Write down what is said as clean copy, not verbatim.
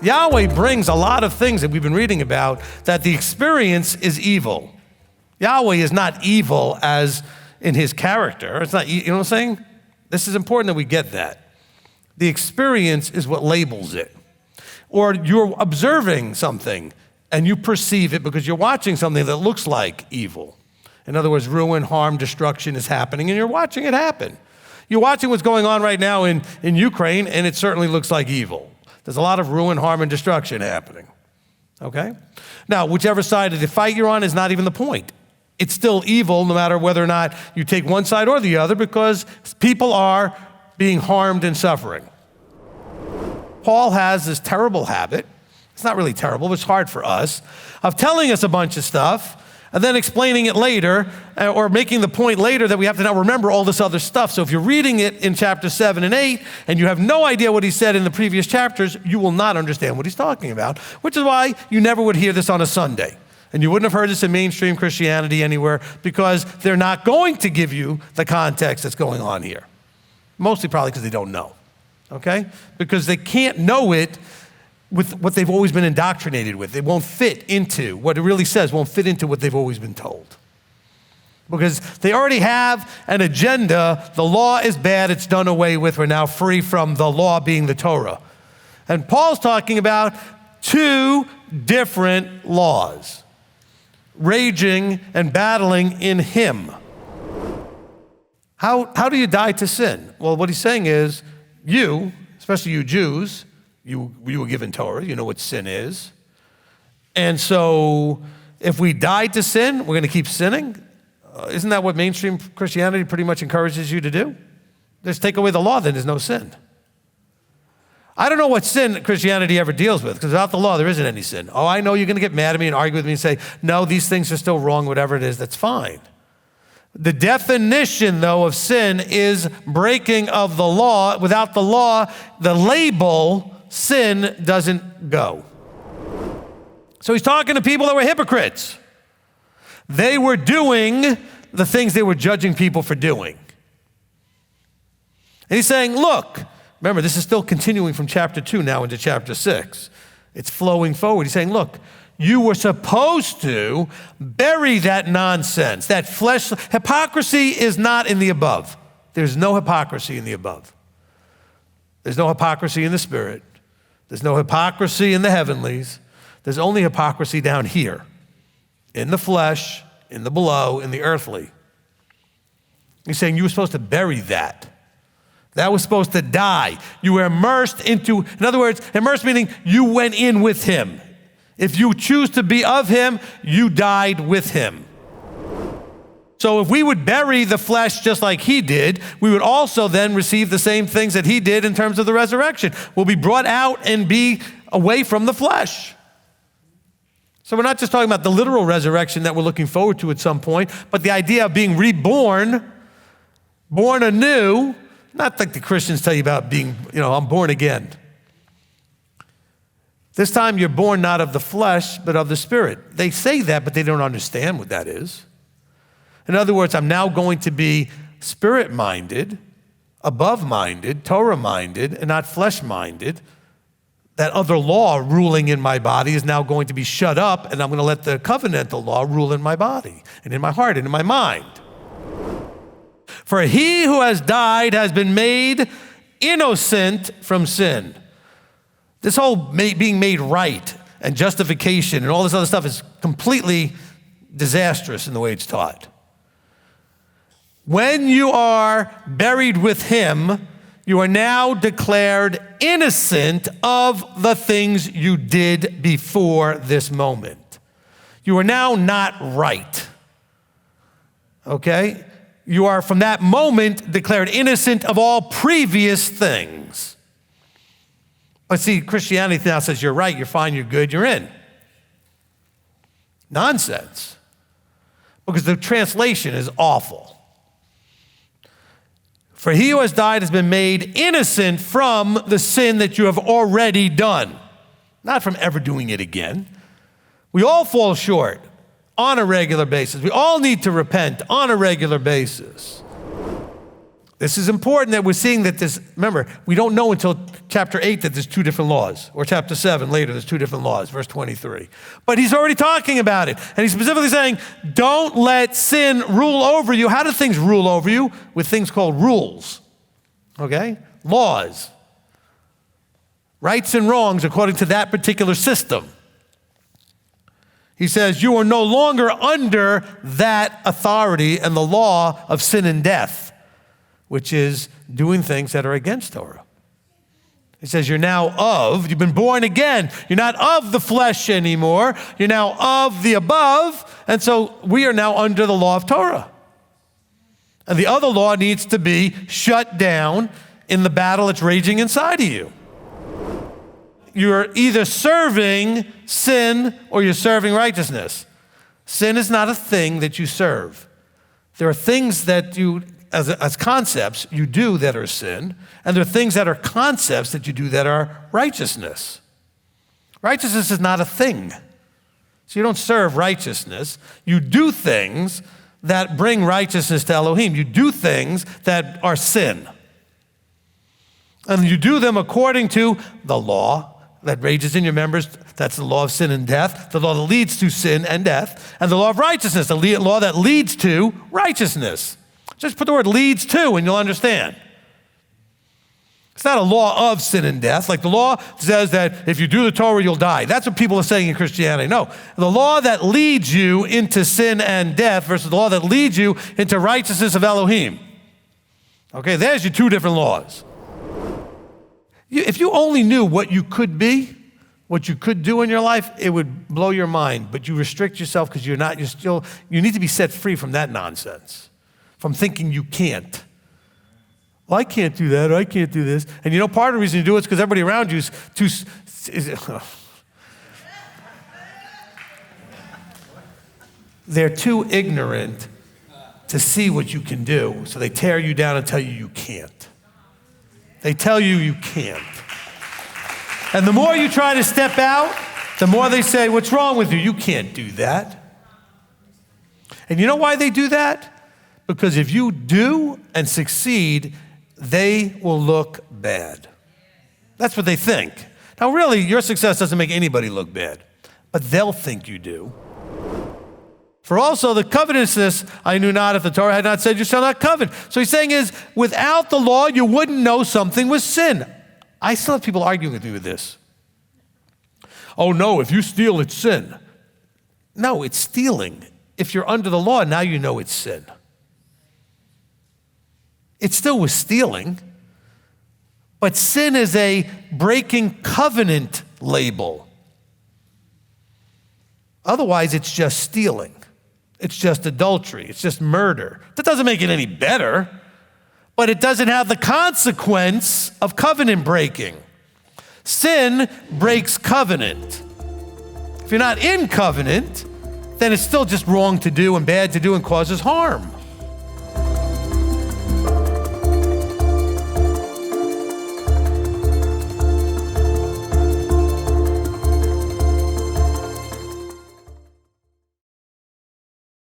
Yahweh brings a lot of things that we've been reading about that the experience is evil. Yahweh is not evil as in his character. It's not, you know what I'm saying? This is important that we get that. The experience is what labels it. Or you're observing something and you perceive it because you're watching something that looks like evil. In other words, ruin, harm, destruction is happening and you're watching it happen. You're watching what's going on right now in Ukraine and it certainly looks like evil. There's a lot of ruin, harm, and destruction happening, okay? Now, whichever side of the fight you're on is not even the point. It's still evil no matter whether or not you take one side or the other because people are being harmed and suffering. Paul has this terrible habit, it's not really terrible, but it's hard for us, of telling us a bunch of stuff and then explaining it later or making the point later that we have to now remember all this other stuff. So if you're reading it in chapter 7 and 8 and you have no idea what he said in the previous chapters, you will not understand what he's talking about, which is why you never would hear this on a Sunday. And you wouldn't have heard this in mainstream Christianity anywhere because they're not going to give you the context that's going on here. Mostly probably because they don't know, okay? Because they can't know it with what they've always been indoctrinated with. It won't fit into, what it really says won't fit into what they've always been told. Because they already have an agenda. The law is bad, it's done away with. We're now free from the law being the Torah. And Paul's talking about two different laws, raging and battling in him. How do you die to sin? Well, what he's saying is, you, especially you Jews, you were given Torah, you know what sin is. And so if we die to sin, we're going to keep sinning? Isn't that what mainstream Christianity pretty much encourages you to do? Just take away the law, then there's no sin. I don't know what sin Christianity ever deals with, because without the law, there isn't any sin. Oh, I know you're going to get mad at me and argue with me and say, no, these things are still wrong, whatever it is, that's fine. The definition, though, of sin is breaking of the law. Without the law, the label sin doesn't go. So he's talking to people that were hypocrites. They were doing the things they were judging people for doing. And he's saying, look, remember, this is still continuing from chapter 2 now into chapter 6. It's flowing forward. He's saying, look, you were supposed to bury that nonsense, that flesh. Hypocrisy is not in the above. There's no hypocrisy in the above. There's no hypocrisy in the spirit. There's no hypocrisy in the heavenlies. There's only hypocrisy down here, in the flesh, in the below, in the earthly. He's saying you were supposed to bury that. That was supposed to die. You were immersed into, in other words, immersed meaning you went in with him. If you choose to be of him, you died with him. So if we would bury the flesh just like he did, we would also then receive the same things that he did in terms of the resurrection. We'll be brought out and be away from the flesh. So we're not just talking about the literal resurrection that we're looking forward to at some point, but the idea of being reborn, born anew, not like the Christians tell you about being, I'm born again. This time you're born not of the flesh, but of the spirit. They say that, but they don't understand what that is. In other words, I'm now going to be spirit-minded, above-minded, Torah-minded, and not flesh-minded. That other law ruling in my body is now going to be shut up, and I'm going to let the covenantal law rule in my body, and in my heart, and in my mind. For he who has died has been made innocent from sin. This whole being made right and justification and all this other stuff is completely disastrous in the way it's taught. When you are buried with him, you are now declared innocent of the things you did before this moment. You are now not right. Okay? You are from that moment declared innocent of all previous things. But see, Christianity now says you're right, you're fine, you're good, you're in. Nonsense. Because the translation is awful. For he who has died has been made innocent from the sin that you have already done, not from ever doing it again. We all fall short on a regular basis. We all need to repent on a regular basis. This is important that we're seeing that this, remember, we don't know until chapter 8 that there's two different laws, or chapter 7 later, there's two different laws, verse 23. But he's already talking about it. And he's specifically saying, don't let sin rule over you. How do things rule over you? With things called rules, okay? Laws. Rights and wrongs according to that particular system. He says, you are no longer under that authority and the law of sin and death, which is doing things that are against Torah. He says you've been born again. You're not of the flesh anymore. You're now of the above. And so we are now under the law of Torah. And the other law needs to be shut down in the battle that's raging inside of you. You're either serving sin or you're serving righteousness. Sin is not a thing that you serve. There are things that you, as concepts, you do that are sin, and there are things that are concepts that you do that are righteousness. Righteousness is not a thing. So you don't serve righteousness. You do things that bring righteousness to Elohim. You do things that are sin. And you do them according to the law that rages in your members. That's the law of sin and death, the law that leads to sin and death, and the law of righteousness, the law that leads to righteousness. Just put the word leads to and you'll understand. It's not a law of sin and death. Like the law says that if you do the Torah, you'll die. That's what people are saying in Christianity. No, the law that leads you into sin and death versus the law that leads you into righteousness of Elohim. Okay, there's your two different laws. If you only knew what you could be, what you could do in your life, it would blow your mind. But you restrict yourself because you need to be set free from that nonsense, from thinking you can't. Well, I can't do that, or I can't do this. And you know, part of the reason you do it is because everybody around you is too... They're too ignorant to see what you can do, so they tear you down and tell you you can't. They tell you you can't. And the more you try to step out, the more they say, what's wrong with you? You can't do that. And you know why they do that? Because if you do and succeed, they will look bad. That's what they think. Now really, your success doesn't make anybody look bad, but they'll think you do. For also the covetousness I knew not if the Torah had not said you shall not covet. So he's saying is, without the law, you wouldn't know something was sin. I still have people arguing with me with this. Oh no, if you steal, it's sin. No, it's stealing. If you're under the law, now you know it's sin. It still was stealing, but sin is a breaking covenant label. Otherwise, it's just stealing. It's just adultery. It's just murder. That doesn't make it any better, but it doesn't have the consequence of covenant breaking. Sin breaks covenant. If you're not in covenant, then it's still just wrong to do and bad to do and causes harm.